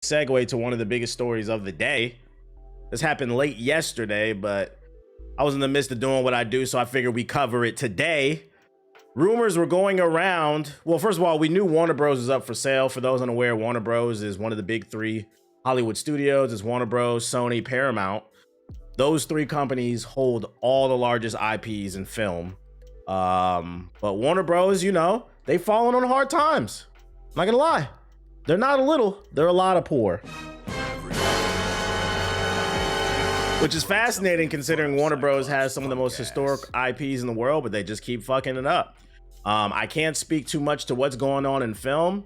segue to one of the biggest stories of the day. This happened late yesterday, but I was in the midst of doing what I do, so I figured we cover it today. Rumors were going around. Well, first of all, we knew Warner Bros. Is up for sale. For those unaware, Warner Bros. Is one of the big three Hollywood studios. It's Warner Bros., Sony, Paramount. Those three companies hold all the largest IPs in film. But Warner Bros., you know, they've fallen on hard times. I'm not gonna lie. They're not a little, they're a lot of poor. Which is fascinating considering Warner Bros. Has some of the most historic IPs in the world, but they just keep fucking it up. I can't speak too much to what's going on in film.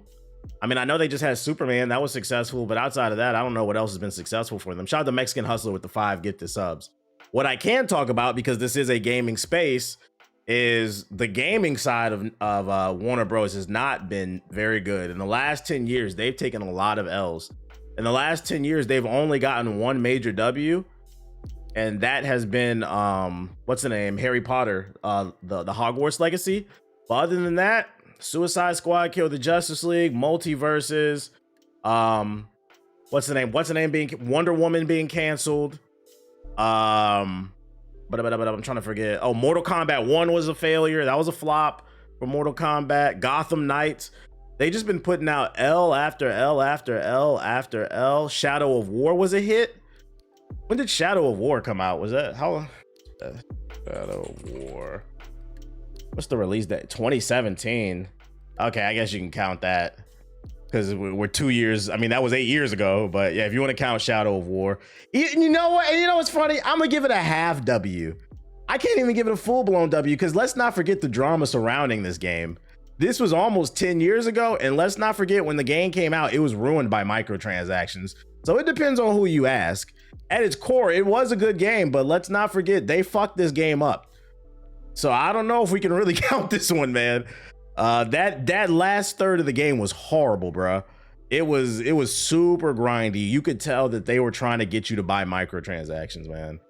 I mean, I know they just had Superman, that was successful, but outside of that, I don't know what else has been successful for them. Shout out to Mexican Hustler with the 5 gifted subs. What I can talk about, because this is a gaming space, is the gaming side of Warner Bros. Has not been very good. In the last 10 years, they've taken a lot of L's. In the last 10 years, they've only gotten one major W, and that has been, what's the name? Harry Potter, the Hogwarts Legacy. But other than that, Suicide Squad, Kill the Justice League, Multiverses, what's the name being Wonder Woman being canceled. But I'm trying to forget. Oh, Mortal Kombat 1 was a failure. That was a flop for Mortal Kombat. Gotham Knights. They just been putting out L after L after L after L. Shadow of War was a hit. When did Shadow of War come out? Was that how? Shadow of War. What's the release date? 2017. Okay, I guess you can count that because we're 2 years. I mean, that was 8 years ago. But yeah, if you want to count Shadow of War, you know what? And you know what's funny? I'm gonna give it a half W. I can't even give it a full-blown W because let's not forget the drama surrounding this game. This was almost 10 years ago, and let's not forget when the game came out, it was ruined by microtransactions. So it depends on who you ask. At its core, it was a good game, but let's not forget they fucked this game up. So I don't know if we can really count this one, man. That last third of the game was horrible, bro. It was super grindy. You could tell that they were trying to get you to buy microtransactions, man.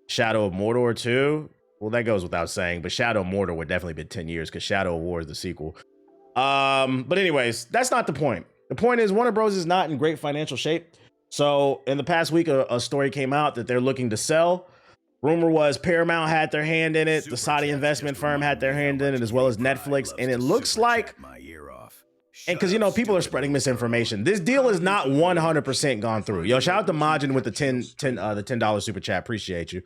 Shadow of Mordor 2. Well, that goes without saying, but Shadow of Mordor would definitely been 10 years because Shadow of War is the sequel. But anyways, that's not the point. The point is Warner Bros. Is not in great financial shape. So in the past week, a story came out that they're looking to sell. Rumor was Paramount had their hand in it. The Saudi investment firm had their hand in it, as well as Netflix. And it looks like, and because, you know, people are spreading misinformation. This deal is not 100% gone through. Yo, shout out to Majin with the $10 super chat. Appreciate you.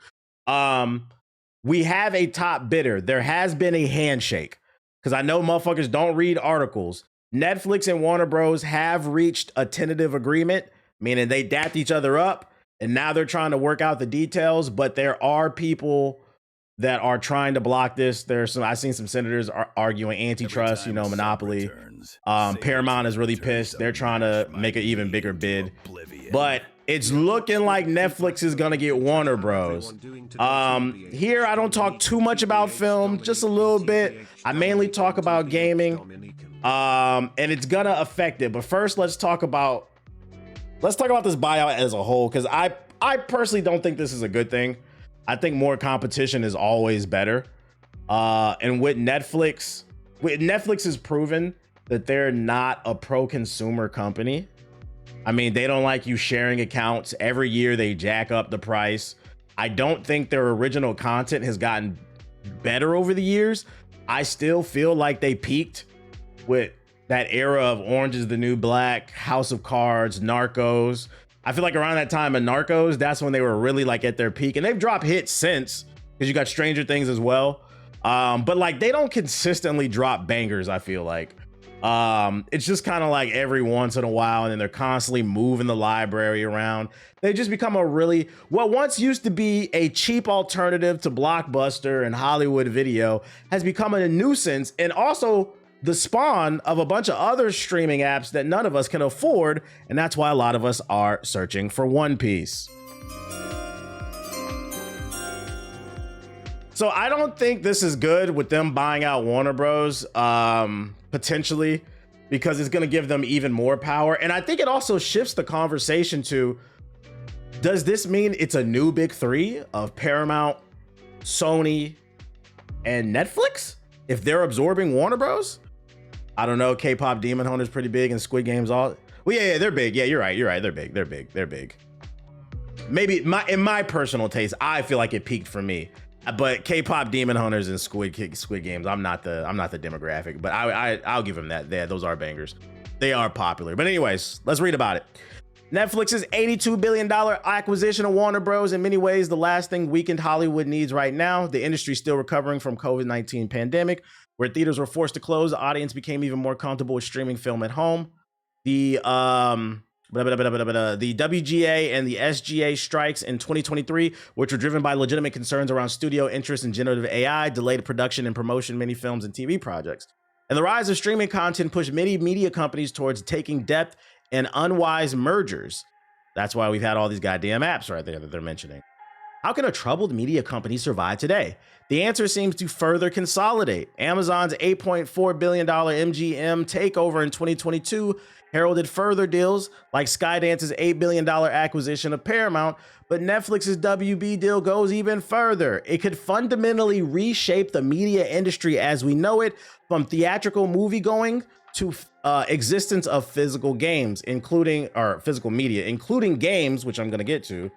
We have a top bidder. There has been a handshake because I know motherfuckers don't read articles. Netflix and Warner Bros. Have reached a tentative agreement, meaning they dapped each other up. And now they're trying to work out the details, but there are people that are trying to block this. I've seen some senators arguing antitrust, you know, monopoly. Paramount is really pissed. They're trying to make an even bigger bid, but it's looking like Netflix is gonna get Warner Bros. Here I don't talk too much about film, just a little bit. I mainly talk about gaming, and it's gonna affect it. But first, let's talk about this buyout as a whole, because I personally don't think this is a good thing. I think more competition is always better. And with Netflix has proven that they're not a pro-consumer company. I mean, they don't like you sharing accounts. Every year they jack up the price. I don't think their original content has gotten better over the years. I still feel like they peaked with that era of Orange is the New Black, House of Cards, Narcos. I feel like around that time of Narcos, that's when they were really like at their peak, and they've dropped hits since, because you got Stranger Things as well. But like they don't consistently drop bangers, I feel like. It's just kind of like every once in a while, and then they're constantly moving the library around. They just become what once used to be a cheap alternative to Blockbuster and Hollywood Video has become a nuisance, and also the spawn of a bunch of other streaming apps that none of us can afford, and that's why a lot of us are searching for One Piece. So I don't think this is good with them buying out Warner Bros. Potentially, because it's going to give them even more power. And I think it also shifts the conversation to, does this mean it's a new big three of Paramount, Sony, and Netflix if they're absorbing Warner Bros? I don't know. K-pop Demon Hunter is pretty big, and Squid Game's all. Well, yeah, they're big. Yeah, you're right. They're big. Maybe in my personal taste, I feel like it peaked for me. But K-pop Demon Hunters and Squid Games, I'm not the demographic, but I'll give them that. Those are bangers. They are popular. But anyways, let's read about it. Netflix's $82 billion acquisition of Warner Bros. In many ways, the last thing weakened Hollywood needs right now. The industry still recovering from COVID-19 pandemic, where theaters were forced to close. The audience became even more comfortable with streaming film at home. The WGA and the SGA strikes in 2023, which were driven by legitimate concerns around studio interest in generative AI, delayed production and promotion of many films and TV projects. And the rise of streaming content pushed many media companies towards taking depth and unwise mergers. That's why we've had all these goddamn apps right there that they're mentioning. How can a troubled media company survive today? The answer seems to further consolidate. Amazon's $8.4 billion MGM takeover in 2022 heralded further deals like Skydance's $8 billion acquisition of Paramount, but Netflix's WB deal goes even further. It could fundamentally reshape the media industry as we know it, from theatrical moviegoing to existence of physical games, including physical media, including games, which I'm going to get to.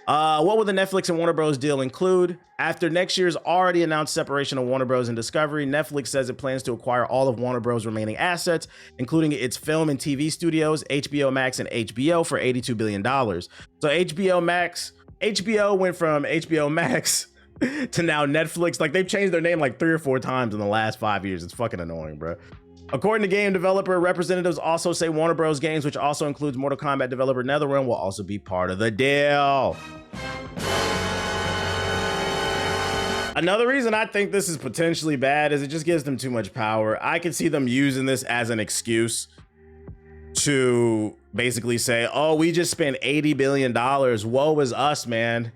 What will the Netflix and Warner Bros. Deal include? After next year's already announced separation of Warner Bros. And Discovery, Netflix says it plans to acquire all of Warner Bros. Remaining assets, including its film and TV studios, HBO Max and HBO, for $82 billion. So HBO went from HBO Max to now Netflix. Like, they've changed their name like 3 or 4 times in the last 5 years. It's fucking annoying, bro. According to game developer representatives, also say Warner Bros. Games, which also includes Mortal Kombat developer NetherRealm, will also be part of the deal. Another reason I think this is potentially bad is it just gives them too much power. I can see them using this as an excuse to basically say, oh, we just spent $80 billion. Woe is us, man.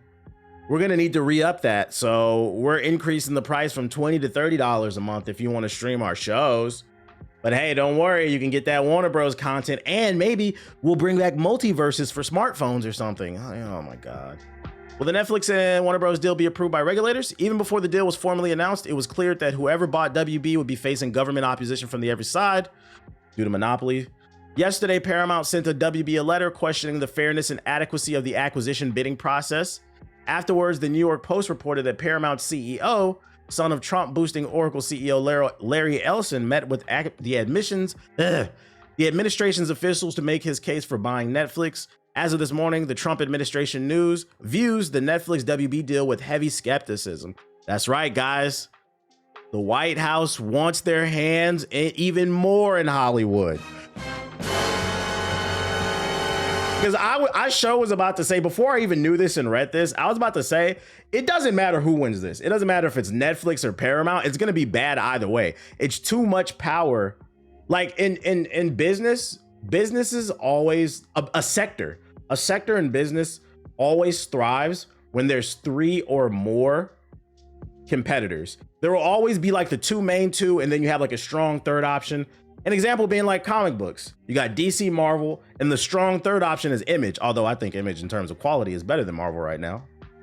We're going to need to re-up that. So we're increasing the price from $20 to $30 a month if you want to stream our shows. But hey, don't worry, you can get that Warner Bros. Content, and maybe we'll bring back multiverses for smartphones or something. Oh my God. Will the Netflix and Warner Bros. Deal be approved by regulators? Even before the deal was formally announced, it was clear that whoever bought WB would be facing government opposition from every side due to monopoly. Yesterday, Paramount sent a WB a letter questioning the fairness and adequacy of the acquisition bidding process. Afterwards, the New York Post reported that Paramount CEO, son of Trump boosting Oracle CEO Larry Ellison, met with the administration's officials to make his case for buying Netflix. As of this morning, the Trump administration views the Netflix WB deal with heavy skepticism. That's right, guys. The White House wants their hands even more in Hollywood. Because I was about to say, before I even knew this and read this, I was about to say, it doesn't matter who wins this. It doesn't matter if it's Netflix or Paramount. It's going to be bad either way. It's too much power. Like in businesses always, a sector in business always thrives when there's 3 or more competitors. There will always be like the main two, and then you have like a strong third option. An example being like comic books. You got DC, Marvel, and the strong third option is Image, although I think Image in terms of quality is better than Marvel right now.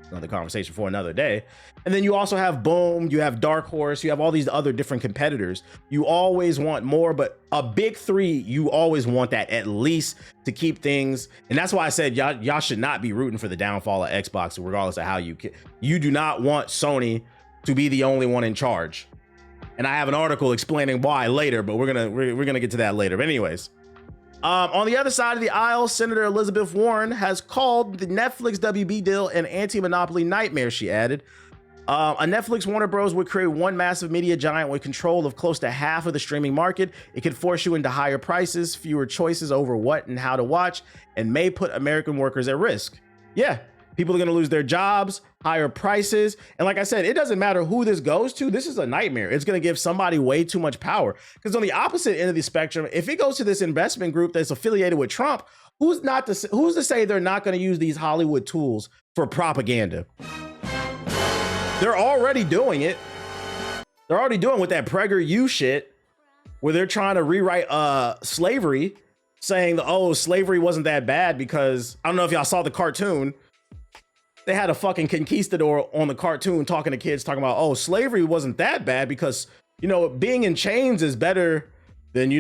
Another conversation for another day. And then you also have Boom, you have Dark Horse, you have all these other different competitors. You always want more, but a big 3, you always want that at least to keep things. And that's why I said y'all should not be rooting for the downfall of Xbox, regardless of how you do not want Sony to be the only one in charge. And I have an article explaining why later, but we're gonna get to that later. But anyways, on the other side of the aisle, Senator Elizabeth Warren has called the Netflix WB deal an anti-monopoly nightmare. She added, a Netflix Warner Bros. Would create one massive media giant with control of close to half of the streaming market. It could force you into higher prices, fewer choices over what and how to watch, and may put American workers at risk. Yeah. People are going to lose their jobs, higher prices. And like I said, it doesn't matter who this goes to. This is a nightmare. It's going to give somebody way too much power. Because on the opposite end of the spectrum, if it goes to this investment group that's affiliated with Trump, who's to say they're not going to use these Hollywood tools for propaganda? They're already doing it. They're already doing with that Prager U shit, where they're trying to rewrite slavery, saying, oh, slavery wasn't that bad because, I don't know if y'all saw the cartoon. They had a fucking conquistador on the cartoon talking to kids, talking about, oh, slavery wasn't that bad because, being in chains is better than,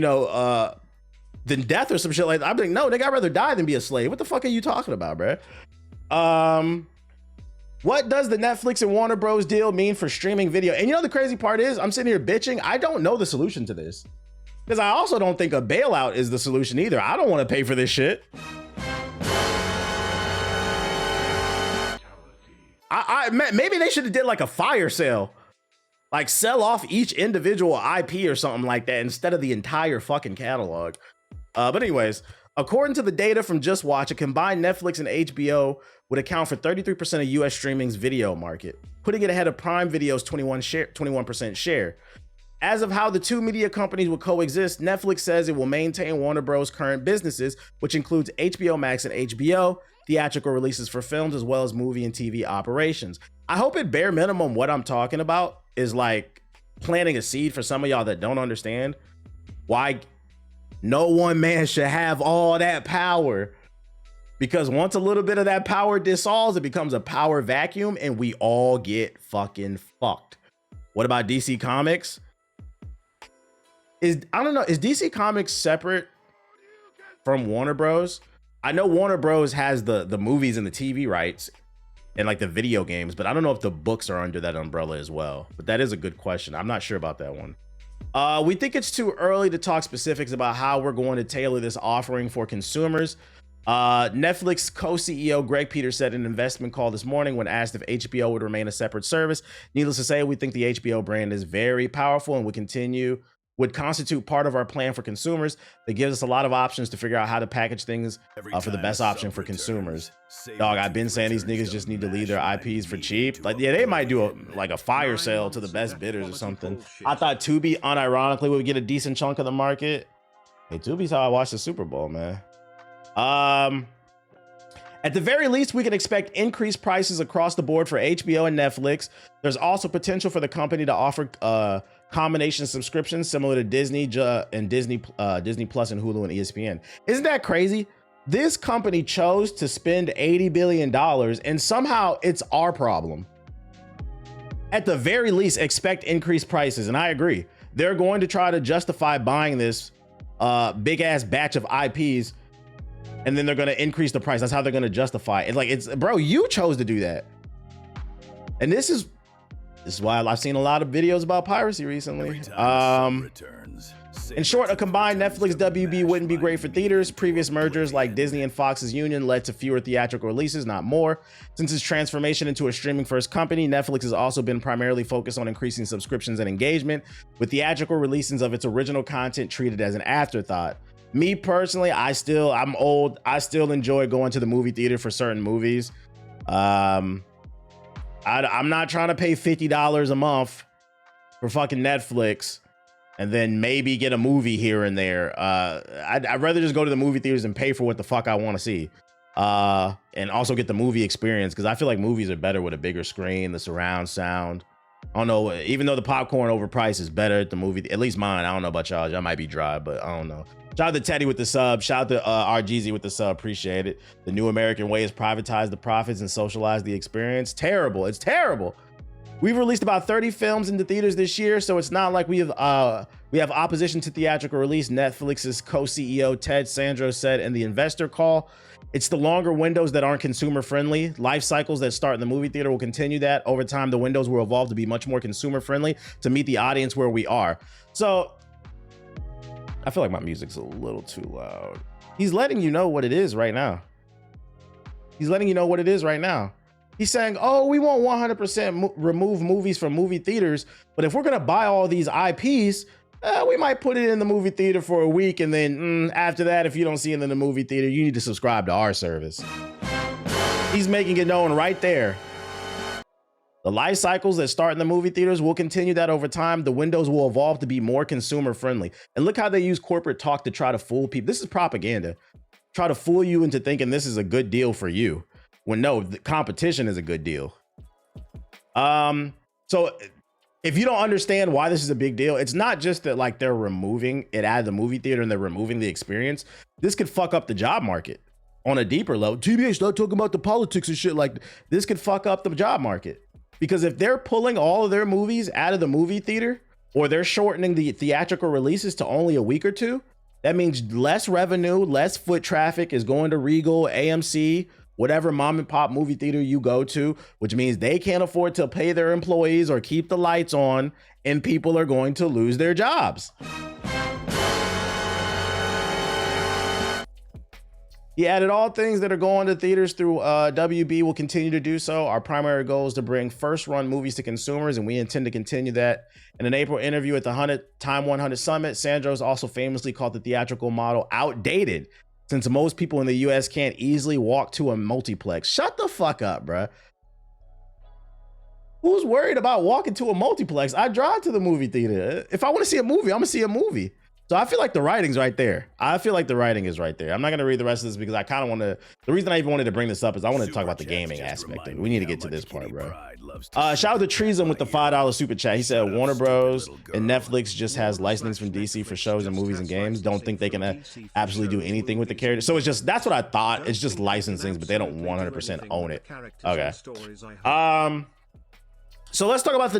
than death or some shit like that. I'm like, no, nigga, I'd rather die than be a slave. What the fuck are you talking about, bro? What does the Netflix and Warner Bros. Deal mean for streaming video? And you know the crazy part is, I'm sitting here bitching. I don't know the solution to this. Because I also don't think a bailout is the solution either. I don't want to pay for this shit. Maybe they should have did like a fire sale. Like sell off each individual IP or something like that instead of the entire fucking catalog. But anyways, according to the data from Just Watch, a combined Netflix and HBO would account for 33% of US streaming's video market, putting it ahead of Prime Video's 21% share. As of how the two media companies will coexist, Netflix says it will maintain Warner Bros. Current businesses, which includes HBO Max and HBO, theatrical releases for films, as well as movie and TV operations. I hope at bare minimum what I'm talking about is like planting a seed for some of y'all that don't understand why no one man should have all that power. Because once a little bit of that power dissolves, it becomes a power vacuum and we all get fucking fucked. What about DC Comics? I don't know, is DC Comics separate from Warner Bros? I know Warner Bros has the movies and the TV rights and like the video games, but I don't know if the books are under that umbrella as well. But that is a good question. I'm not sure about that one. We think it's too early to talk specifics about how we're going to tailor this offering for consumers. Netflix co-CEO Greg Peters said in an investment call this morning when asked if HBO would remain a separate service. Needless to say, we think the HBO brand is very powerful and would constitute part of our plan for consumers that gives us a lot of options to figure out how to package things for the best option for consumers. Dog, I've been saying these niggas just need to leave their IPs for cheap. Like, yeah, they might do a fire sale to the best bidders or something. I thought Tubi unironically would get a decent chunk of the market. Hey, Tubi's how I watch the Super Bowl, man. At the very least, we can expect increased prices across the board for HBO and Netflix. There's also potential for the company to offer combination subscriptions similar to Disney and Disney Plus and Hulu and ESPN. Isn't that crazy? This company chose to spend $80 billion and somehow it's our problem. At the very least, expect increased prices. And I agree. They're going to try to justify buying this big ass batch of IPs and then they're going to increase the price. That's how they're going to justify it. Like, bro, you chose to do that. And this is why I've seen a lot of videos about piracy recently. In short, a combined Netflix WB wouldn't be great for theaters. Previous mergers like Disney and Fox's union led to fewer theatrical releases, not more. Since its transformation into a streaming first company, Netflix has also been primarily focused on increasing subscriptions and engagement, with theatrical releases of its original content treated as an afterthought. Me personally, I'm old. I still enjoy going to the movie theater for certain movies. I'm not trying to pay $50 a month for fucking Netflix and then maybe get a movie here and there. I'd rather just go to the movie theaters and pay for what the fuck I want to see. And also get the movie experience, because I feel like movies are better with a bigger screen, the surround sound. I don't know, even though the popcorn overpriced is better at the movie, at least mine. I don't know about y'all. Y'all might be dry, but I don't know. Shout out to Teddy with the sub. Shout out to RGZ with the sub. Appreciate it. The new American way is privatize the profits and socialize the experience. Terrible. It's terrible. We've released about 30 films into theaters this year, so it's not like we have opposition to theatrical release. Netflix's co-CEO Ted Sandro said in the investor call, it's the longer windows that aren't consumer friendly. Life cycles that start in the movie theater will continue that. Over time, the windows will evolve to be much more consumer friendly to meet the audience where we are. So I feel like my music's a little too loud. He's letting you know what it is right now. He's letting you know what it is right now. He's saying, oh, we won't 100% remove movies from movie theaters, but if we're going to buy all these IPs, we might put it in the movie theater for a week. And then after that, if you don't see it in the movie theater, you need to subscribe to our service. He's making it known right there. The life cycles that start in the movie theaters will continue that over time. The windows will evolve to be more consumer friendly. And look how they use corporate talk to try to fool people. This is propaganda. Try to fool you into thinking this is a good deal for you, when no, the competition is a good deal. So if you don't understand why this is a big deal, it's not just that like they're removing it out of the movie theater and they're removing the experience. This could fuck up the job market on a deeper level. TBH, start talking about the politics and shit. Like, this could fuck up the job market. Because if they're pulling all of their movies out of the movie theater, or they're shortening the theatrical releases to only a week or two, That means less revenue, less foot traffic is going to Regal, AMC, whatever mom and pop movie theater you go to, which means they can't afford to pay their employees or keep the lights on, and people are going to lose their jobs. He added, all things that are going to theaters through WB will continue to do so. Our primary goal is to bring first-run movies to consumers, and we intend to continue that. In an April interview at the Time 100 Summit, Sandros also famously called the theatrical model outdated, since most people in the US can't easily walk to a multiplex. Shut the fuck up, bruh. Who's worried about walking to a multiplex? I drive to the movie theater. If I want to see a movie, I'm gonna see a movie. So I feel like the writing's right there. I feel like the writing is right there. I'm not going to read the rest of this because I kind of want to. The reason I even wanted to bring this up is I want to talk about the gaming aspect of it. We need to get to this part, bro. Shout out to Treason with the $5 super chat. He said Warner Bros. And Netflix just has licensing from DC for shows and movies and games. Don't think they can absolutely do anything with the characters. So it's just, that's what I thought. It's just licensing, but they don't 100% own it. Okay. So let's talk about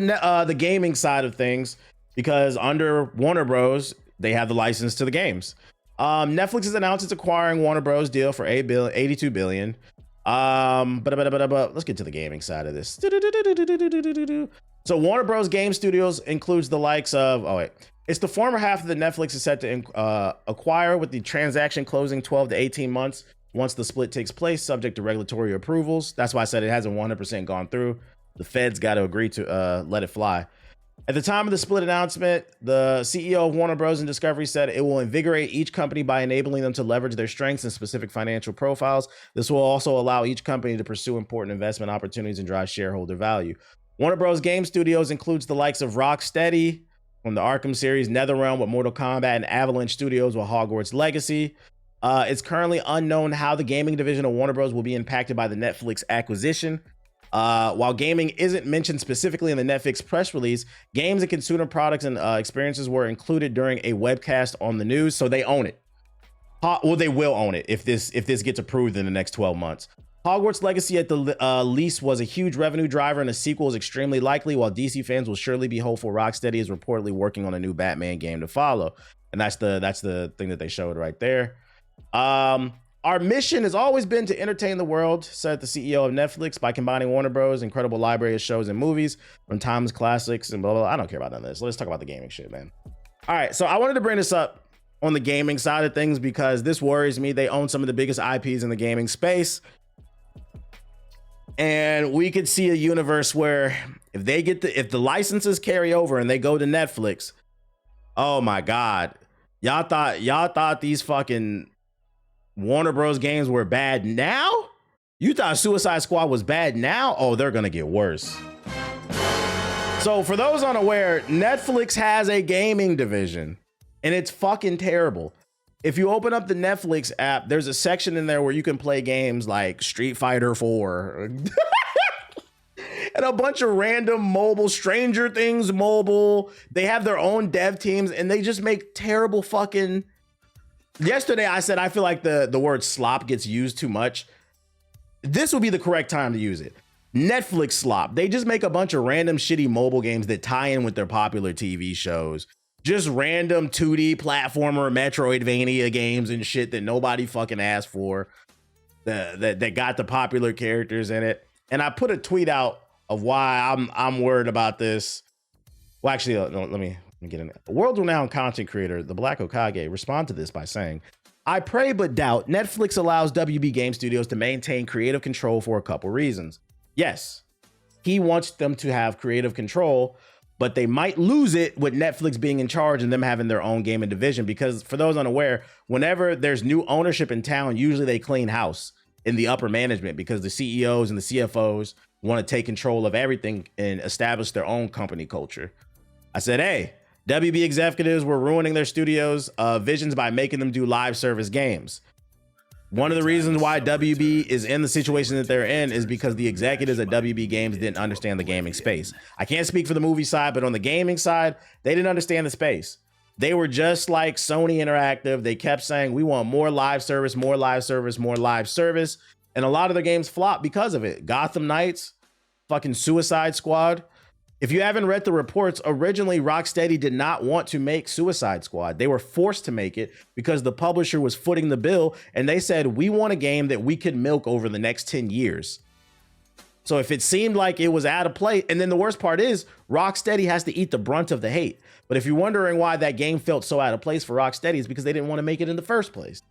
the gaming side of things, because under Warner Bros. They have the license to the games. Netflix has announced it's acquiring Warner Bros. Deal for $82 billion. But let's get to the gaming side of this. So Warner Bros. Game Studios includes the likes of, it's the former half of the Netflix is set to acquire, with the transaction closing 12 to 18 months once the split takes place, subject to regulatory approvals. That's why I said it hasn't 100% gone through. The Fed's got to agree to let it fly. At the time of the split announcement, the CEO of Warner Bros. And Discovery said it will invigorate each company by enabling them to leverage their strengths and specific financial profiles. This will also allow each company to pursue important investment opportunities and drive shareholder value. Warner Bros. Game Studios includes the likes of Rocksteady from the Arkham series, NetherRealm with Mortal Kombat, and Avalanche Studios with Hogwarts Legacy. It's currently unknown how the gaming division of Warner Bros. Will be impacted by the Netflix acquisition. While gaming isn't mentioned specifically in the Netflix press release, games and consumer products and experiences were included during a webcast on the news, so they own it. Well, they will own it if this gets approved in the next 12 months. Hogwarts Legacy at the least was a huge revenue driver, and a sequel is extremely likely, while DC fans will surely be hopeful. Rocksteady is reportedly working on a new Batman game to follow, and that's the thing that they showed right there. Our mission has always been to entertain the world, said the CEO of Netflix, by combining Warner Bros. Incredible library of shows and movies from timeless classics and blah, blah, blah. I don't care about none of this. Let's talk about the gaming shit, man. All right, so I wanted to bring this up on the gaming side of things because this worries me. They own some of the biggest IPs in the gaming space. And we could see a universe where if the licenses carry over and they go to Netflix, oh my God. Y'all thought these fucking Warner Bros. Games were bad now? You thought Suicide Squad was bad now? Oh, they're gonna get worse. So for those unaware, Netflix has a gaming division, and it's fucking terrible. If you open up the Netflix app, there's a section in there where you can play games like Street Fighter 4 and a bunch of random mobile, Stranger Things mobile. They have their own dev teams, and they just make terrible fucking... Yesterday, I said I feel like the word slop gets used too much. This would be the correct time to use it. Netflix slop. They just make a bunch of random shitty mobile games that tie in with their popular TV shows. Just random 2D platformer Metroidvania games and shit that nobody fucking asked for. That got the popular characters in it. And I put a tweet out of why I'm worried about this. Well, actually, no, let me get in. A world-renowned content creator, the Black Okage, responded to this by saying, I pray but doubt Netflix allows WB Game Studios to maintain creative control for a couple reasons. Yes, he wants them to have creative control, but they might lose it with Netflix being in charge and them having their own gaming division. Because for those unaware, whenever there's new ownership in town, usually they clean house in the upper management because the CEOs and the CFOs want to take control of everything and establish their own company culture. I said, hey, WB executives were ruining their studios' visions by making them do live service games. One of the reasons why WB is in the situation that they're in is because the executives at WB Games didn't understand the gaming space. I can't speak for the movie side, but on the gaming side, they didn't understand the space. They were just like Sony Interactive. They kept saying, we want more live service, more live service, more live service. And a lot of their games flopped because of it. Gotham Knights, fucking Suicide Squad. If you haven't read the reports, originally Rocksteady did not want to make Suicide Squad. They were forced to make it because the publisher was footing the bill, and they said, we want a game that we could milk over the next 10 years. So if it seemed like it was out of place, and then the worst part is Rocksteady has to eat the brunt of the hate. But if you're wondering why that game felt so out of place for Rocksteady, it's because they didn't want to make it in the first place.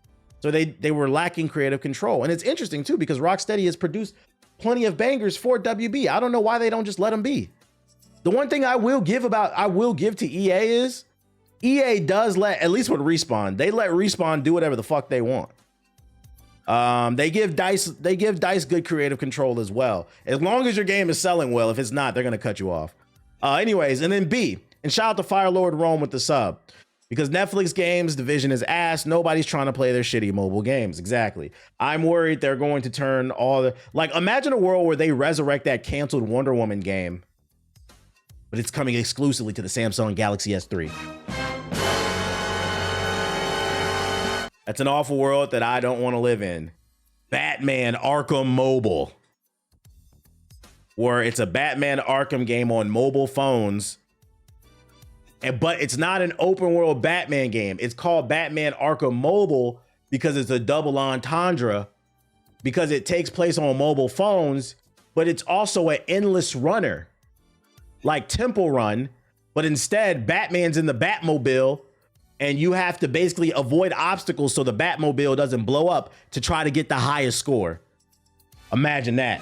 So they were lacking creative control. And it's interesting too, because Rocksteady has produced plenty of bangers for WB. I don't know why they don't just let them be. The one thing I will give to EA is EA does let, at least with Respawn, they let Respawn do whatever the fuck they want. They give DICE good creative control as well. As long as your game is selling well. If it's not, they're gonna cut you off. Anyways, and then B, and shout out to Firelord Rome with the sub. Because Netflix games division is ass. Nobody's trying to play their shitty mobile games. Exactly. I'm worried they're going to turn all the, like, imagine a world where they resurrect that canceled Wonder Woman game, but it's coming exclusively to the Samsung Galaxy S3. That's an awful world that I don't want to live in. Batman Arkham Mobile, where it's a Batman Arkham game on mobile phones, but it's not an open world Batman game. It's called Batman Arkham Mobile because it's a double entendre, because it takes place on mobile phones, but it's also an endless runner, like Temple Run, but instead Batman's in the Batmobile, and you have to basically avoid obstacles so the Batmobile doesn't blow up to try to get the highest score. Imagine that.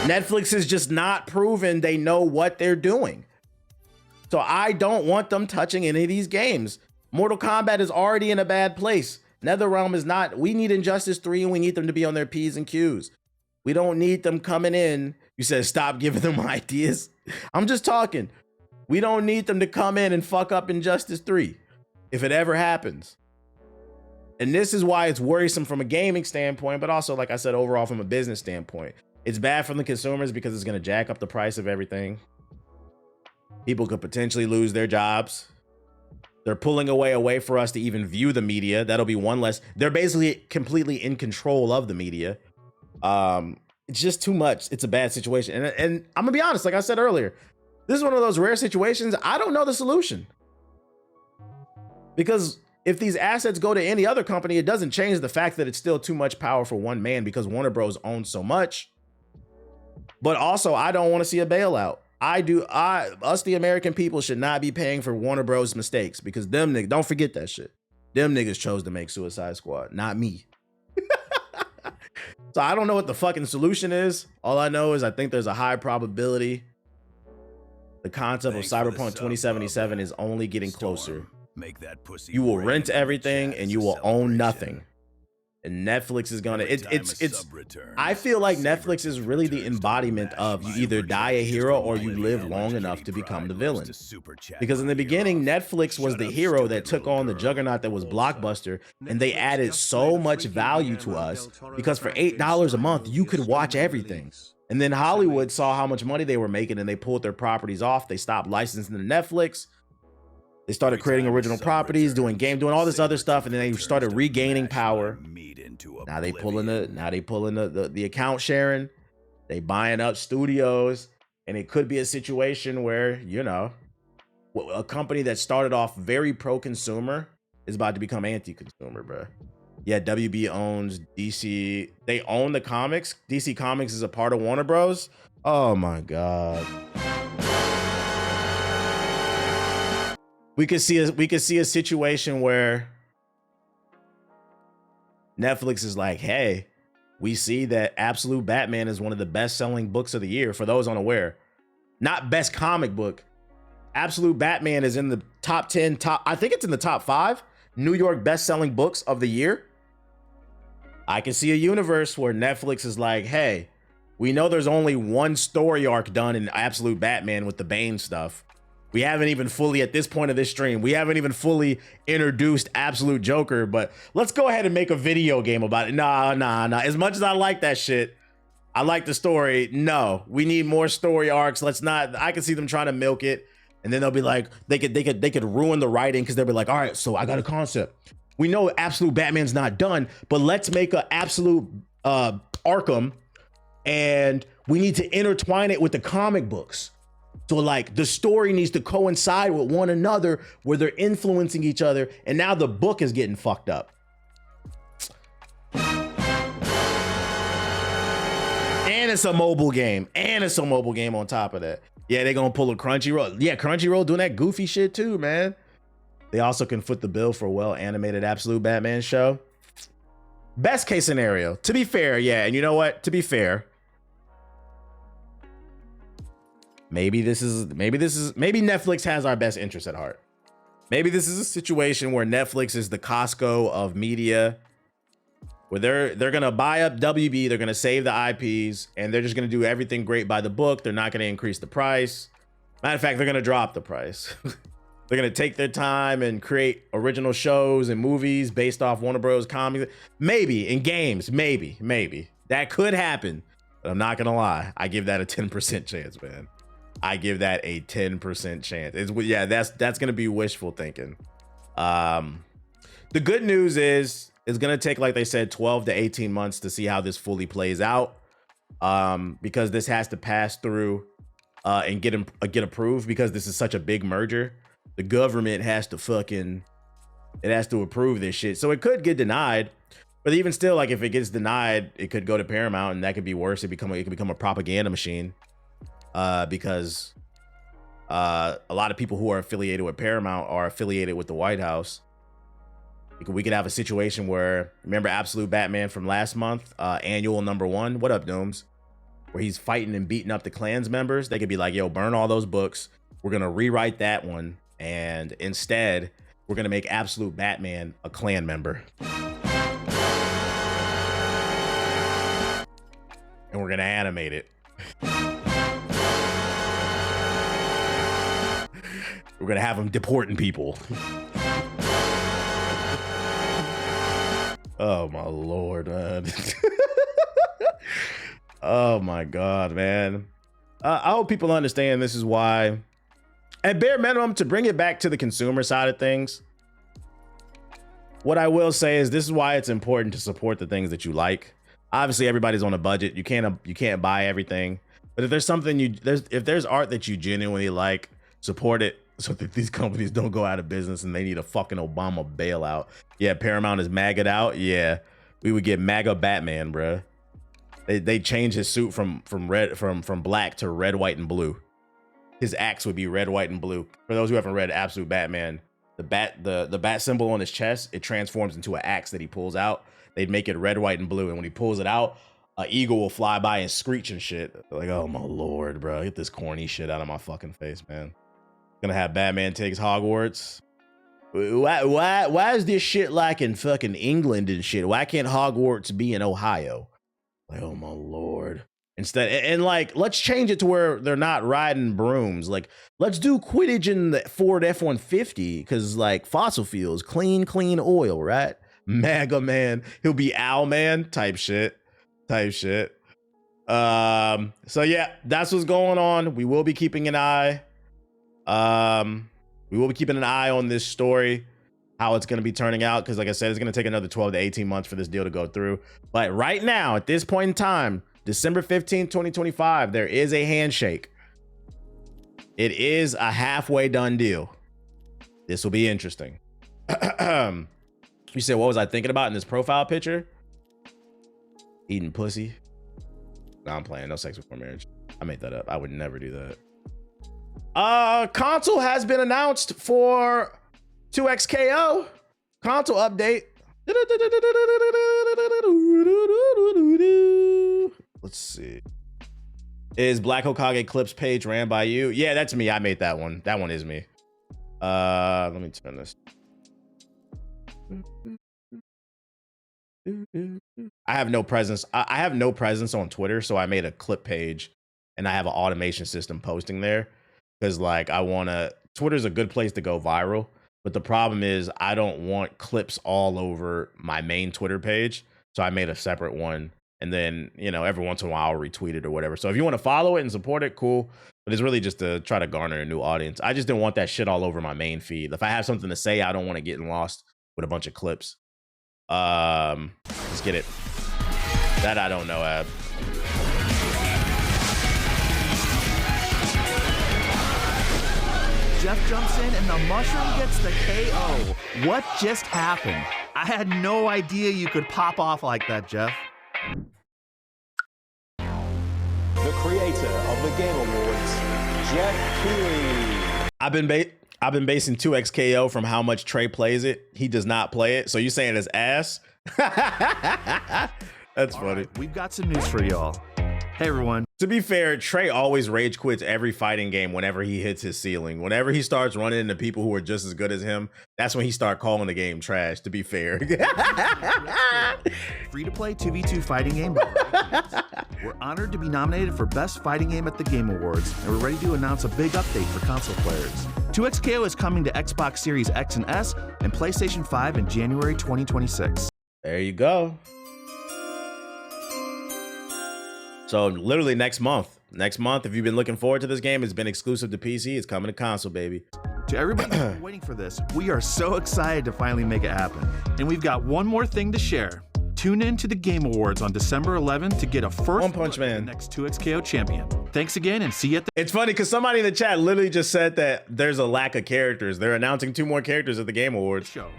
Netflix has just not proven they know what they're doing. So I don't want them touching any of these games. Mortal Kombat is already in a bad place. NetherRealm is not. We need Injustice 3 and we need them to be on their P's and Q's. We don't need them coming in. You said stop giving them ideas. I'm just talking. We don't need them to come in and fuck up Injustice 3 if it ever happens. And this is why it's worrisome from a gaming standpoint, but also, like I said, overall from a business standpoint. It's bad from the consumers because it's going to jack up the price of everything. People could potentially lose their jobs. They're pulling away for us to even view the media. That'll be one less. They're basically completely in control of the media. It's just too much. It's a bad situation. And I'm gonna be honest, like I said earlier, this is one of those rare situations. I don't know the solution. Because if these assets go to any other company, it doesn't change the fact that it's still too much power for one man because Warner Bros. Owns so much. But also, I don't want to see a bailout. Us, the American people, should not be paying for Warner Bros. Mistakes because them niggas, don't forget that shit. Them niggas chose to make Suicide Squad, not me. So I don't know what the fucking solution is. All I know is I think there's a high probability the concept of Cyberpunk 2077 is only getting closer. Make that pussy. You will rent everything and you will own nothing. And Netflix is gonna, I feel like Netflix is really the embodiment of you either die a hero or you live long enough to become the villain. Because in the beginning, Netflix was the hero that took on the juggernaut that was Blockbuster, and they added so much value to us because for $8 a month, you could watch everything. And then Hollywood saw how much money they were making and they pulled their properties off. They stopped licensing to Netflix. They started creating original properties, doing all this other stuff, and then they started regaining power. Now they pulling the account sharing. They buying up studios, and it could be a situation where, you know, a company that started off very pro-consumer is about to become anti-consumer, bro. Yeah, WB owns DC. They own the comics. DC Comics is a part of Warner Bros. Oh my God. We could see a situation where Netflix is like, hey, we see that Absolute Batman is one of the best-selling books of the year. For those unaware, not best comic book. Absolute Batman is in the top 10, I think it's in the top 5 New York best-selling books of the year. I can see a universe where Netflix is like, hey, we know there's only one story arc done in Absolute Batman with the Bane stuff. We haven't even fully, at this point of this stream, we haven't even fully introduced Absolute Joker, but let's go ahead and make a video game about it. Nah. As much as I like that shit, I like the story. No, we need more story arcs. Let's not, I can see them trying to milk it. And then they'll be like, they could ruin the writing because they'll be like, all right, so I got a concept. We know Absolute Batman's not done, but let's make an Absolute Arkham and we need to intertwine it with the comic books. So like the story needs to coincide with one another where they're influencing each other. And now the book is getting fucked up. And it's a mobile game. And it's a mobile game on top of that. Yeah, they're gonna pull a Crunchyroll. Yeah, Crunchyroll doing that goofy shit too, man. They also can foot the bill for a well-animated Absolute Batman show. Best case scenario, to be fair, yeah. And you know what? To be fair, maybe Netflix has our best interest at heart. Maybe this is a situation where Netflix is the Costco of media, where they're gonna buy up WB, they're gonna save the IPs, and they're just gonna do everything great by the book. They're not gonna increase the price. Matter of fact, they're gonna drop the price. They're gonna take their time and create original shows and movies based off Warner Bros. Comics. Maybe in games, maybe that could happen. But I'm not gonna lie, I give that a 10% chance, man. I give that a 10% chance. Yeah, that's gonna be wishful thinking. The good news is it's gonna take, like they said, 12 to 18 months to see how this fully plays out. Because this has to pass through and get approved, because this is such a big merger. The government has to approve this shit. So it could get denied, but even still, like if it gets denied, it could go to Paramount, and that could be worse. It could become a propaganda machine. Because a lot of people who are affiliated with Paramount are affiliated with the White House. We could have a situation where, remember Absolute Batman from last month, annual #1? What up, Dooms? Where he's fighting and beating up the Klans members. They could be like, yo, burn all those books. We're going to rewrite that one. And instead, we're going to make Absolute Batman a Klan member. And we're going to animate it. We're going to have him deporting people. Oh, my Lord, man. Oh, my God, man. I hope people understand this is why, at bare minimum, to bring it back to the consumer side of things, what I will say is this is why it's important to support the things that you like. Obviously, everybody's on a budget. You can't buy everything. But if there's something if there's art that you genuinely like, support it so that these companies don't go out of business and they need a fucking Obama bailout. Yeah, Paramount is MAGA'd out. Yeah, we would get MAGA Batman, bruh. They changed his suit from black to red, white, and blue. His axe would be red, white, and blue. For those who haven't read Absolute Batman, the bat symbol on his chest, it transforms into an axe that he pulls out. They'd make it red, white, and blue, and when he pulls it out, an eagle will fly by and screech and shit. Like, oh my Lord, bro, get this corny shit out of my fucking face, man. Gonna have Batman takes Hogwarts. Why is this shit like in fucking England and shit? Why can't Hogwarts be in Ohio? Like, oh my Lord. Instead, and like, let's change it to where they're not riding brooms. Like, let's do Quidditch in the Ford F-150, because like fossil fuels, clean oil, right? MAGA man, he'll be Owl Man type shit. So yeah, that's what's going on. We will be keeping an eye. We will be keeping an eye on this story, how it's going to be turning out, because like I said, it's going to take another 12 to 18 months for this deal to go through. But right now, at this point in time, December 15th, 2025, there is a handshake. It is a halfway done deal. This will be interesting. You said, what was I thinking about in this profile picture? Eating pussy. No, I'm playing. No sex before marriage. I made that up. I would never do that. Console has been announced for 2XKO. Console update. Let's see. Is Black Hokage Clips page ran by you? Yeah, that's me. I made that one. That one is me. Let me turn this. I have no presence. I have no presence on Twitter, so I made a clip page, and I have an automation system posting there, because like Twitter's a good place to go viral, but the problem is I don't want clips all over my main Twitter page, so I made a separate one, and then every once in a while I'll retweet it or whatever. So if you want to follow it and support it, cool. But it's really just to try to garner a new audience. I just didn't want that shit all over my main feed. If I have something to say, I don't want to get lost with a bunch of clips. Let's get it. That I don't know, Ab. Jeff jumps in and the mushroom gets the KO. What just happened? I had no idea you could pop off like that, Jeff. The creator of the Game Awards, Jeff Keighley. I've been basing 2XKO from how much Trey plays it. He does not play it. So you saying it's ass? That's funny. Right, we've got some news for y'all. Hey everyone. To be fair, Trey always rage quits every fighting game whenever he hits his ceiling. Whenever he starts running into people who are just as good as him, that's when he starts calling the game trash, to be fair. Free-to-play 2v2 fighting game. We're honored to be nominated for Best Fighting Game at the Game Awards, and we're ready to announce a big update for console players. 2XKO is coming to Xbox Series X and S and PlayStation 5 in January 2026. There you go. So literally next month, if you've been looking forward to this game, it's been exclusive to PC. It's coming to console, baby. To everybody who's been waiting for this, we are so excited to finally make it happen. And we've got one more thing to share. Tune in to the Game Awards on December 11th to get a first One Punch look at Man. the next 2XKO champion. Thanks again and see you at the It's funny because somebody in the chat literally just said that there's a lack of characters. They're announcing 2 more characters at the Game Awards. show.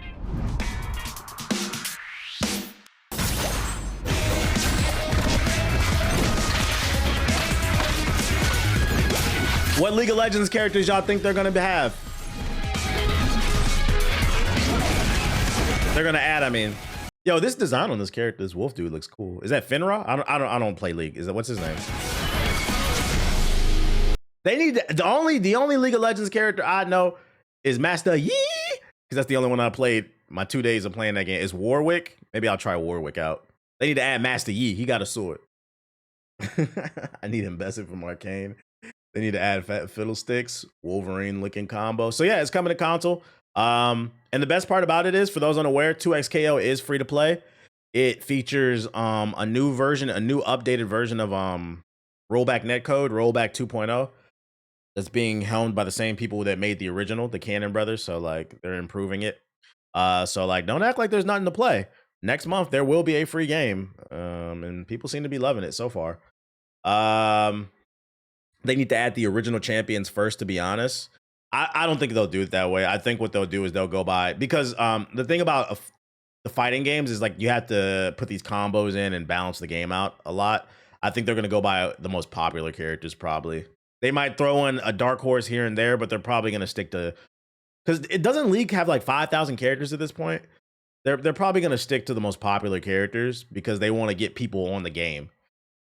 What League of Legends characters y'all think they're gonna have? They're gonna add, I mean. Yo, this design on this character, this wolf dude looks cool. Is that Finra? I don't play League. Is that what's his name? They need the only League of Legends character I know is Master Yi, because that's the only one I played. My 2 days of playing that game is Warwick. Maybe I'll try Warwick out. They need to add Master Yi. He got a sword. I need him bested from Arcane. They need to add Fiddlesticks, Wolverine looking combo. So yeah, it's coming to console. And the best part about it is, for those unaware, 2XKO is free to play. It features a new updated version of rollback netcode, rollback 2.0. That's being helmed by the same people that made the original, the Cannon brothers. So like they're improving it. So like don't act like there's nothing to play. Next month there will be a free game. And people seem to be loving it so far. They need to add the original champions first, to be honest. I don't think they'll do it that way. I think what they'll do is they'll go by, because the thing about the fighting games is like you have to put these combos in and balance the game out a lot. I think they're going to go by the most popular characters probably. They might throw in a dark horse here and there, but they're probably going to stick to, because it doesn't League have like 5,000 characters at this point. They're probably going to stick to the most popular characters because they want to get people on the game.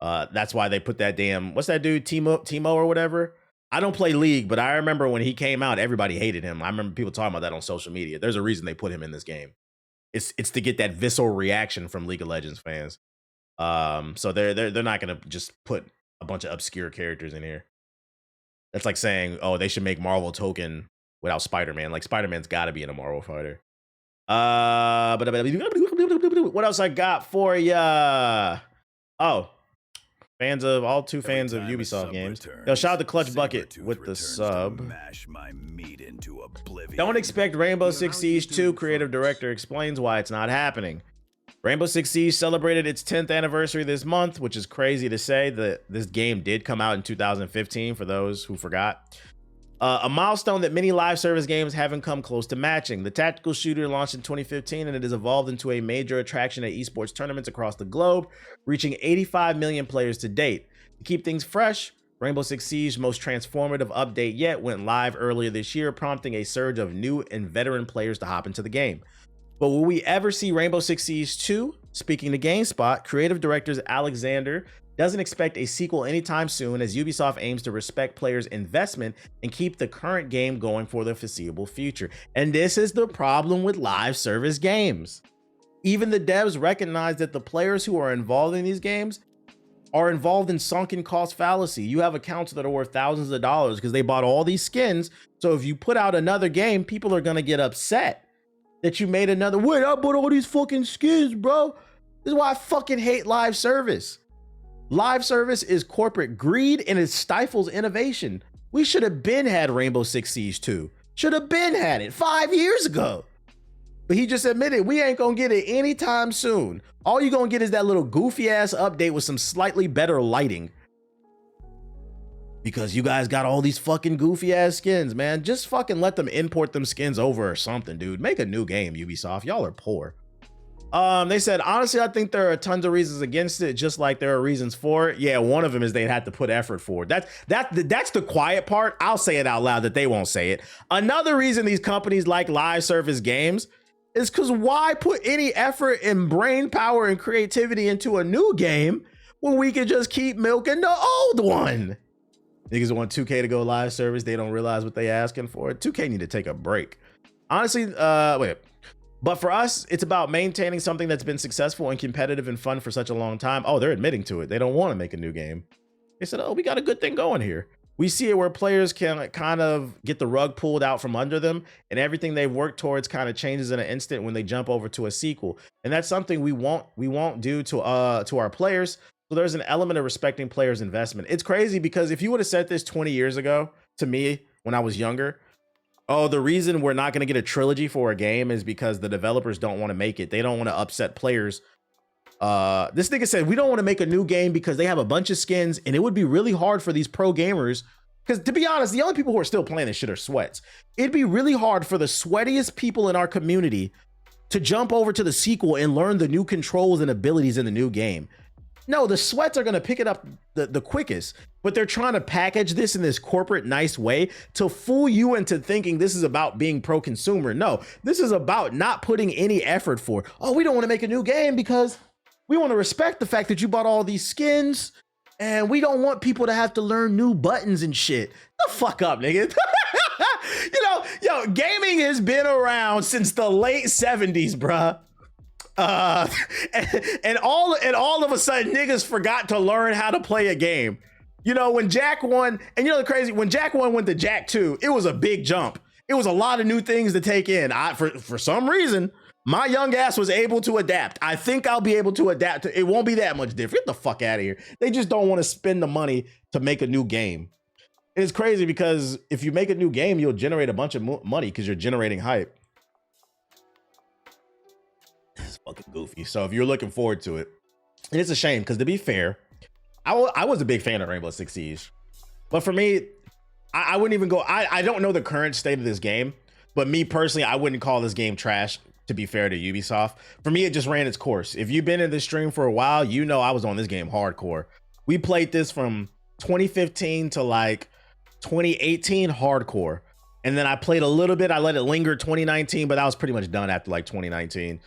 That's why they put that damn, what's that dude, Timo or whatever. I don't play League, but I remember when he came out, everybody hated him. I remember people talking about that on social media. There's a reason they put him in this game. It's to get that visceral reaction from League of Legends fans. So they're not gonna just put a bunch of obscure characters in here. That's like saying, oh, they should make Marvel Token without Spider-Man. Like Spider-Man's got to be in a Marvel fighter. But what else I got for ya? Oh. Fans of fans of Ubisoft games. Yo, shout out to Clutch Bucket with the sub. Don't expect Rainbow Six Siege 2. Creative director explains why it's not happening. Rainbow Six Siege celebrated its 10th anniversary this month, which is crazy to say that this game did come out in 2015 for those who forgot. A milestone that many live service games haven't come close to matching. The tactical shooter launched in 2015 and it has evolved into a major attraction at esports tournaments across the globe, reaching 85 million players to date. To keep things fresh, Rainbow Six Siege's most transformative update yet went live earlier this year, prompting a surge of new and veteran players to hop into the game. But will we ever see Rainbow Six Siege 2? Speaking to GameSpot, creative director Alexander doesn't expect a sequel anytime soon, as Ubisoft aims to respect players' investment and keep the current game going for the foreseeable future. And this is the problem with live service games. Even the devs recognize that the players who are involved in these games are involved in sunken cost fallacy. You have accounts that are worth thousands of dollars because they bought all these skins. So if you put out another game, people are gonna get upset that you made another. Wait, I bought all these fucking skins, bro. This is why I fucking hate live service. Live service is corporate greed and it stifles innovation. We should have been had Rainbow Six Siege 2. Should have been had it 5 years ago. But he just admitted we ain't gonna get it anytime soon. All you're gonna get is that little goofy ass update with some slightly better lighting. because you guys got all these fucking goofy ass skins, man. Just fucking let them import them skins over or something, dude. Make a new game, Ubisoft. Y'all are poor. They said, honestly, I think there are tons of reasons against it, just like there are reasons for it. Yeah, one of them is they'd have to put effort forward. That's the quiet part. I'll say it out loud that they won't say it. Another reason these companies like live service games is because why put any effort and brain power and creativity into a new game when we can just keep milking the old one? Niggas want 2K to go live service. They don't realize what they asking for. 2K need to take a break. Honestly, but for us, it's about maintaining something that's been successful and competitive and fun for such a long time. Oh, they're admitting to it. They don't want to make a new game. They said, oh, we got a good thing going here. We see it where players can kind of get the rug pulled out from under them, and everything they've worked towards kind of changes in an instant when they jump over to a sequel. And that's something we won't do to our players. So there's an element of respecting players' investment. It's crazy because if you would have said this 20 years ago to me when I was younger, oh, the reason we're not going to get a trilogy for a game is because the developers don't want to make it. They don't want to upset players. This nigga said, we don't want to make a new game because they have a bunch of skins and it would be really hard for these pro gamers. Because to be honest, the only people who are still playing this shit are sweats. It'd be really hard for the sweatiest people in our community to jump over to the sequel and learn the new controls and abilities in the new game. No, the sweats are going to pick it up the quickest, but they're trying to package this in this corporate nice way to fool you into thinking this is about being pro-consumer. No, this is about not putting any effort for, oh, we don't want to make a new game because we want to respect the fact that you bought all these skins and we don't want people to have to learn new buttons and shit. The fuck up, nigga. Yo, gaming has been around since the late 70s, bruh. And all of a sudden niggas forgot to learn how to play a game. You know, when Jack 1, and you know the crazy, when Jack 1 went to Jack 2, it was a big jump. It was a lot of new things to take in. For some reason, my young ass was able to adapt. I think I'll be able to adapt. It won't be that much different. Get the fuck out of here. They just don't want to spend the money to make a new game. And it's crazy because if you make a new game, you'll generate a bunch of money because you're generating hype. It's fucking goofy. So if you're looking forward to it, and it's a shame because to be fair, I was a big fan of Rainbow Six Siege, but for me, I wouldn't even go. I don't know the current state of this game, but me personally, I wouldn't call this game trash. To be fair to Ubisoft, for me, it just ran its course. If you've been in this stream for a while, you know I was on this game hardcore. We played this from 2015 to like 2018 hardcore, and then I played a little bit. I let it linger 2019, but that was pretty much done after like 2019.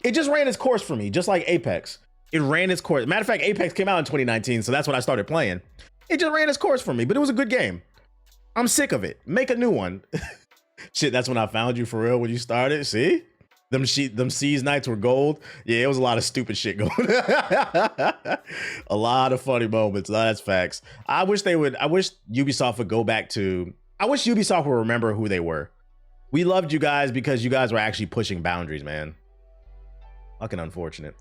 It just ran its course for me, just like Apex. It ran its course. Matter of fact, Apex came out in 2019, so that's when I started playing. It just ran its course for me, but it was a good game. I'm sick of it. Make a new one. Shit, that's when I found you for real when you started. See? Them Seas nights were gold. Yeah, it was a lot of stupid shit going on. A lot of funny moments. No, that's facts. I wish Ubisoft would go back to, I wish Ubisoft would remember who they were. We loved you guys because you guys were actually pushing boundaries, man. Fucking unfortunate.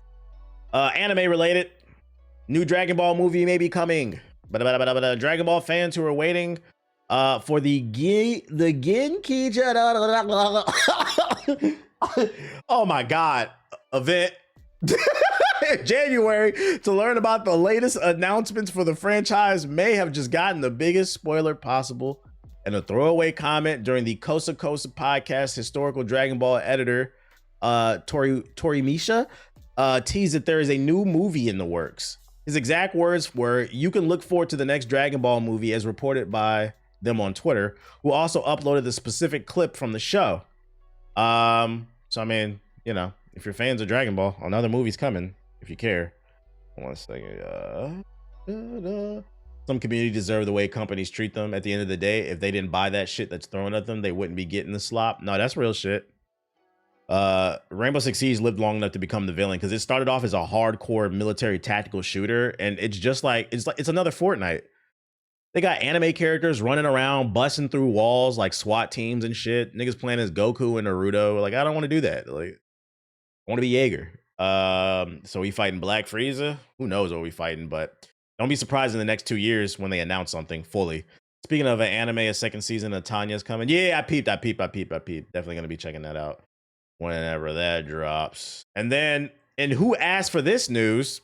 Anime related. New Dragon Ball movie may be coming. But Dragon Ball fans who are waiting for the Genki. Oh my God. Event. January to learn about the latest announcements for the franchise may have just gotten the biggest spoiler possible. And a throwaway comment during the Kosa Kosa podcast, historical Dragon Ball editor Torimisha teased that there is a new movie in the works. His exact words were, "You can look forward to the next Dragon Ball movie," as reported by them on Twitter, who also uploaded the specific clip from the show. So I mean, you know, if you're fans of Dragon Ball, another movie's coming. If you care. 1 second. Some communities deserve the way companies treat them. At the end of the day, if they didn't buy that shit that's thrown at them, they wouldn't be getting the slop. No, that's real shit. Rainbow Six Siege lived long enough to become the villain because it started off as a hardcore military tactical shooter, and it's just like it's another Fortnite. They got anime characters running around, busting through walls like SWAT teams and shit. Niggas playing as Goku and Naruto. Like, I don't want to do that. Like, I want to be Jaeger. So we fighting Black Frieza. Who knows what we fighting, but don't be surprised in the next 2 years when they announce something fully. Speaking of an anime, a second season of Tanya's coming. Yeah, I peeped. Definitely going to be checking that out whenever that drops. And who asked for this news?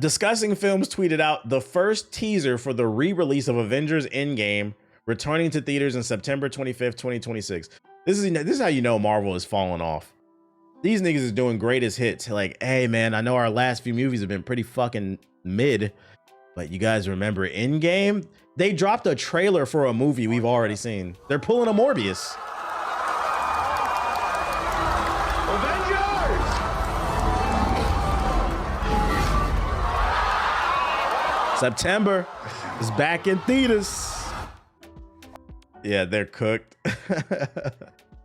Discussing Films tweeted out the first teaser for the re-release of Avengers Endgame, returning to theaters in September 25th, 2026. This is how you know Marvel is falling off. These niggas is doing greatest hits. Like, hey man, I know our last few movies have been pretty fucking mid, but you guys remember Endgame? They dropped a trailer for a movie we've already seen. They're pulling a Morbius. Avengers! September is back in theaters. Yeah, they're cooked.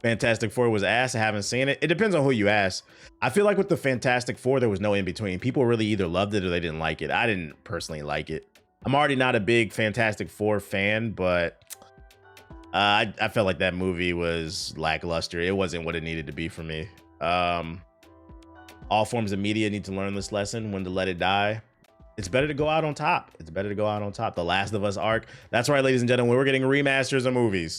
Fantastic Four was ass. I haven't seen it. It depends on who you ask. I feel like with the Fantastic Four, there was no in between. People really either loved it or they didn't like it. I didn't personally like it. I'm already not a big Fantastic Four fan, but I felt like that movie was lackluster. It wasn't what it needed to be for me. All forms of media need to learn this lesson, when to let it die. It's better to go out on top. It's better to go out on top. The Last of Us arc. That's right, ladies and gentlemen. We're getting remasters of movies.